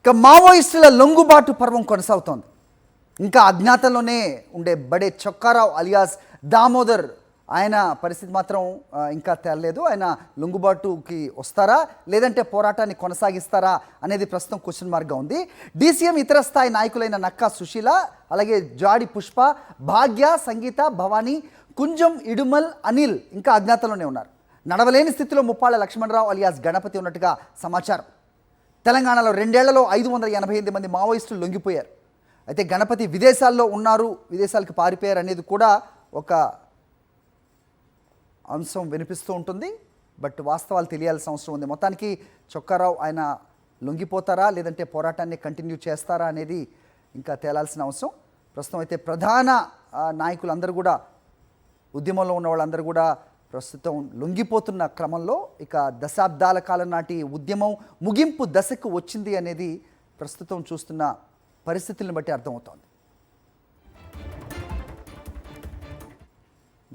ఇక మావోయిస్టుల లొంగుబాటు పర్వం కొనసాగుతోంది. ఇంకా అజ్ఞాతంలోనే ఉండే బడే చొక్కారావు అలియాస్ దామోదర్ ఆయన పరిస్థితి మాత్రం ఇంకా తేలలేదు. ఆయన లొంగుబాటుకి వస్తారా లేదంటే పోరాటాన్ని కొనసాగిస్తారా అనేది ప్రస్తుతం క్వశ్చన్ మార్క్గా ఉంది. డీసీఎం ఇతర స్థాయి నాయకులైన నక్కా సుశీల, అలాగే జాడి పుష్ప, భాగ్య, సంగీత, భవానీ, కుంజం, ఇడుమల్, అనిల్ ఇంకా అజ్ఞాతంలోనే ఉన్నారు. నడవలేని స్థితిలో ముప్పాళ్ళ లక్ష్మణరావు అలియాస్ గణపతి ఉన్నట్టుగా సమాచారం. తెలంగాణలో 2 ఏళ్లలో 588 మంది మావోయిస్టులు లొంగిపోయారు. అయితే గణపతి విదేశాల్లో ఉన్నారు, విదేశాలకు పారిపోయారు అనేది కూడా ఒక అంశం వినిపిస్తూ ఉంటుంది. బట్ వాస్తవాలు తెలియాల్సిన అవసరం ఉంది. మొత్తానికి చొక్కారావు ఆయన లొంగిపోతారా లేదంటే పోరాటాన్ని కంటిన్యూ చేస్తారా అనేది ఇంకా తేలాల్సిన అవసరం. ప్రస్తుతం అయితే ప్రధాన నాయకులందరూ కూడా, ఉద్యమంలో ఉన్న వాళ్ళందరూ కూడా ప్రస్తుతం లొంగిపోతున్న క్రమంలో ఇక దశాబ్దాల కాలం నాటి ఉద్యమం ముగింపు దశకు వచ్చింది అనేది ప్రస్తుతం చూస్తున్న పరిస్థితులను బట్టి అర్థమవుతోంది.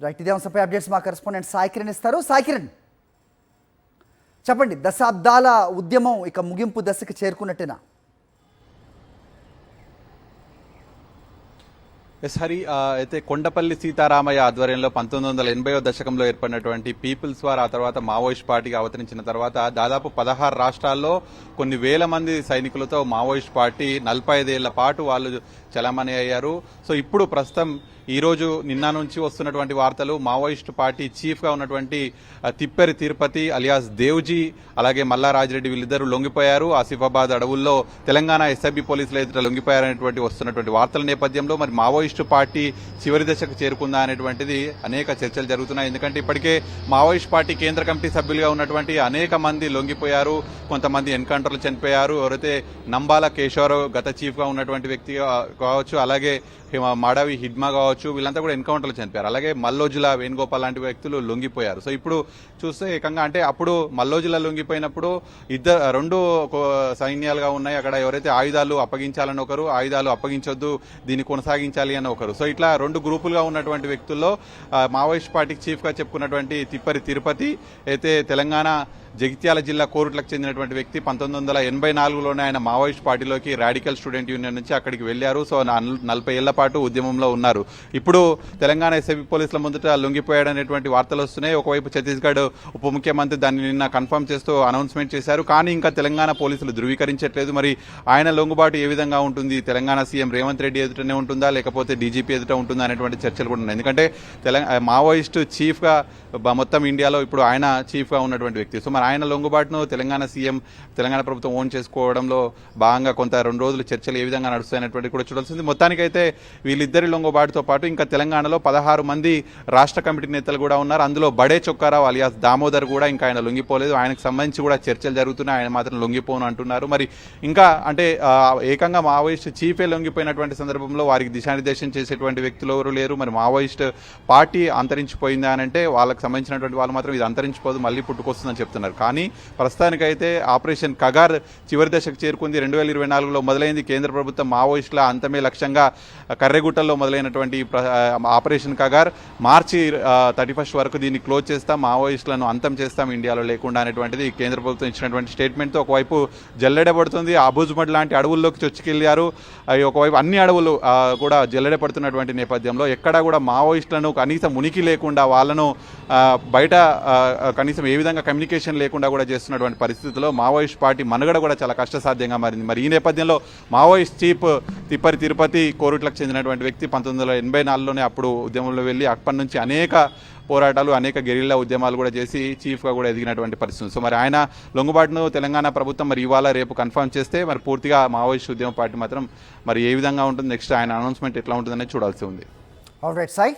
రైట్, ఇదే అంశంపై అప్డేట్స్ మా కరెస్పాండెంట్ సాయి కిరణ్ ఇస్తారు. సాయి కిరణ్, చెప్పండి, దశాబ్దాల ఉద్యమం ఇక ముగింపు దశకు చేరుకున్నట్టేనా? ఎస్ హరి, అయితే కొండపల్లి సీతారామయ్య ఆధ్వర్యంలో 1980వ దశకంలో ఏర్పడినటువంటి పీపుల్స్ వార్, ఆ తర్వాత మావోయిస్ట్ పార్టీగా అవతరించిన తర్వాత దాదాపు 16 రాష్ట్రాల్లో కొన్ని వేల మంది సైనికులతో మావోయిస్ట్ పార్టీ 45 ఏళ్ల పాటు వాళ్ళు చలామణి అయ్యారు. సో ఇప్పుడు ప్రస్తుతం ఈరోజు నిన్న నుంచి వస్తున్నటువంటి వార్తలు, మావోయిస్ట్ పార్టీ చీఫ్గా ఉన్నటువంటి తిప్పెరి తిరుపతి అలియాస్ దేవ్జీ, అలాగే మల్లారాజిరెడ్డి వీళ్ళిద్దరూ లొంగిపోయారు. ఆసిఫాబాద్ అడవుల్లో తెలంగాణ ఎస్ఐబి పోలీసులు ఎదుట లొంగిపోయారనేటువంటి వస్తున్నటువంటి వార్తల నేపథ్యంలో మరి మావోయిస్ట్ పార్టీ చివరి దశకు చేరుకుందా అనేటువంటిది అనేక చర్చలు జరుగుతున్నాయి. ఎందుకంటే ఇప్పటికే మావోయిస్ట్ పార్టీ కేంద్ర కమిటీ సభ్యులుగా ఉన్నటువంటి అనేక మంది లొంగిపోయారు, కొంతమంది ఎన్కౌంటర్లు చనిపోయారు. ఎవరైతే నంబాల కేశవరావు గత చీఫ్గా ఉన్నటువంటి వ్యక్తి కావచ్చు, అలాగే మాడవి హిడ్మా కావచ్చు, వీళ్ళంతా కూడా ఎన్కౌంటర్లు చనిపోయారు. అలాగే మల్లోజుల వేణుగోపాల్ లాంటి వ్యక్తులు లొంగిపోయారు. సో ఇప్పుడు చూస్తే ఏకంగా అంటే అప్పుడు మల్లోజుల లొంగిపోయినప్పుడు రెండు సైన్యాలుగా ఉన్నాయి. అక్కడ ఎవరైతే ఆయుధాలు అప్పగించాలని ఒకరు, ఆయుధాలు అప్పగించొద్దు దీన్ని కొనసాగించాలి అని ఒకరు. సో ఇట్లా 2 గ్రూపులుగా ఉన్నటువంటి వ్యక్తుల్లో మావోయిస్ట్ పార్టీకి చీఫ్గా చెప్పుకున్నటువంటి తిప్పరి తిరుపతి అయితే తెలంగాణ జగిత్యాల జిల్లా కోరుట్లకు చెందినటువంటి వ్యక్తి. 1984లోనే ఆయన మావోయిస్ట్ పార్టీలోకి రాడికల్ స్టూడెంట్ యూనియన్ నుంచి అక్కడికి వెళ్లారు. సో 40 ఏళ్ల పాటు ఉద్యమంలో ఉన్నారు. ఇప్పుడు తెలంగాణ ఎస్ఐబి పోలీసుల ముందట లొంగిపోయాడనేటువంటి వార్తలు వస్తున్నాయి. ఒకవైపు ఛత్తీస్గఢ్ ఉప ముఖ్యమంత్రి దాన్ని నిన్న కన్ఫర్మ్ చేస్తూ అనౌన్స్మెంట్ చేశారు. కానీ ఇంకా తెలంగాణ పోలీసులు ధృవీకరించట్లేదు. మరి ఆయన లొంగుబాటు ఏ విధంగా ఉంటుంది? తెలంగాణ సీఎం రేవంత్ రెడ్డి ఎదుటనే ఉంటుందా లేకపోతే డీజీపీ ఎదుట ఉంటుందా అనేటువంటి చర్చలు కూడా ఉన్నాయి. ఎందుకంటే మావోయిస్ట్ చీఫ్గా మొత్తం ఇండియాలో ఇప్పుడు ఆయన చీఫ్గా ఉన్నటువంటి వ్యక్తి. సో మరి ఆయన లొంగుబాటును తెలంగాణ ప్రభుత్వం ఓన్ చేసుకోవడంలో భాగంగా కొంత 2 రోజులు చర్చలు ఏ విధంగా నడుస్తాయనేటువంటి కూడా చూడాల్సింది. మొత్తానికైతే వీళ్ళిద్దరి లొంగుబాటుతో పాటు ఇంకా తెలంగాణలో 16 మంది రాష్ట్ర కమిటీ నేతలు కూడా ఉన్నారు. అందులో బడే చొక్కారావు అలియాస్ దామోదర్ కూడా ఇంకా ఆయన లొంగిపోలేదు. ఆయనకు సంబంధించి కూడా చర్చలు జరుగుతున్నాయి. ఆయన మాత్రం లొంగిపోను అంటున్నారు. మరి ఇంకా అంటే ఏకంగా మావోయిస్ట్ చీఫే లొంగిపోయినటువంటి సందర్భంలో వారికి దిశానిర్దేశం చేసేటువంటి వ్యక్తులు ఎవరు లేరు. మరి మావోయిస్ట్ పార్టీ అంతరించిపోయిందా అని అంటే వాళ్ళకి సంబంధించినటువంటి వాళ్ళు మాత్రం ఇది అంతరించిపోదు, మళ్ళీ పుట్టుకొస్తుందని చెప్తున్నారు. కానీ ప్రస్తుతానికైతే ఆపరేషన్ కగార్ చివరి దశకు చేరుకుంది. 2024లో మొదలైంది. కేంద్ర ప్రభుత్వం మావోయిస్టుల అంతమే లక్ష్యంగా కర్రెగుట్టల్లో మొదలైనటువంటి ఆపరేషన్ కగార్ మార్చి 31 వరకు దీన్ని క్లోజ్ చేస్తాం, మావోయిస్టులను అంతం చేస్తాం ఇండియాలో లేకుండా అనేటువంటిది కేంద్ర ప్రభుత్వం ఇచ్చినటువంటి స్టేట్మెంట్తో ఒకవైపు జల్లెడబడుతుంది. అబుజ్మడ్ లాంటి అడవుల్లోకి చొచ్చుకెళ్లారు. ఒకవైపు అన్ని అడవులు కూడా జల్లెడపడుతున్నటువంటి నేపథ్యంలో ఎక్కడా కూడా మావోయిస్టులను కనీసం ఉనికి లేకుండా, వాళ్ళను బయట కనీసం ఏ విధంగా కమ్యూనికేషన్ లేకుండా కూడా చేస్తున్నటువంటి పరిస్థితుల్లో మావోయిస్ట్ పార్టీ మనుగడ కూడా చాలా కష్టసాధ్యంగా మారింది. మరి ఈ నేపథ్యంలో మావోయిస్ట్ చీఫ్ తిప్పరి తిరుపతి కోరుట్లకు చెందినటువంటి వ్యక్తి 1984లోనే అప్పుడు ఉద్యమంలో వెళ్ళి అప్పటి నుంచి అనేక పోరాటాలు, అనేక గెరిల్లా ఉద్యమాలు కూడా చేసి చీఫ్గా కూడా ఎదిగినటువంటి పరిస్థితి. సో మరి ఆయన లొంగుబాటును తెలంగాణ ప్రభుత్వం మరి ఇవాళ రేపు కన్ఫర్మ్ చేస్తే మరి పూర్తిగా మావోయిస్ట్ ఉద్యమ పార్టీ మాత్రం మరి ఏ విధంగా ఉంటుంది, నెక్స్ట్ ఆయన అనౌన్స్మెంట్ ఎట్లా ఉంటుందనేది చూడాల్సి ఉంది. ఆల్రైట్ సాయి.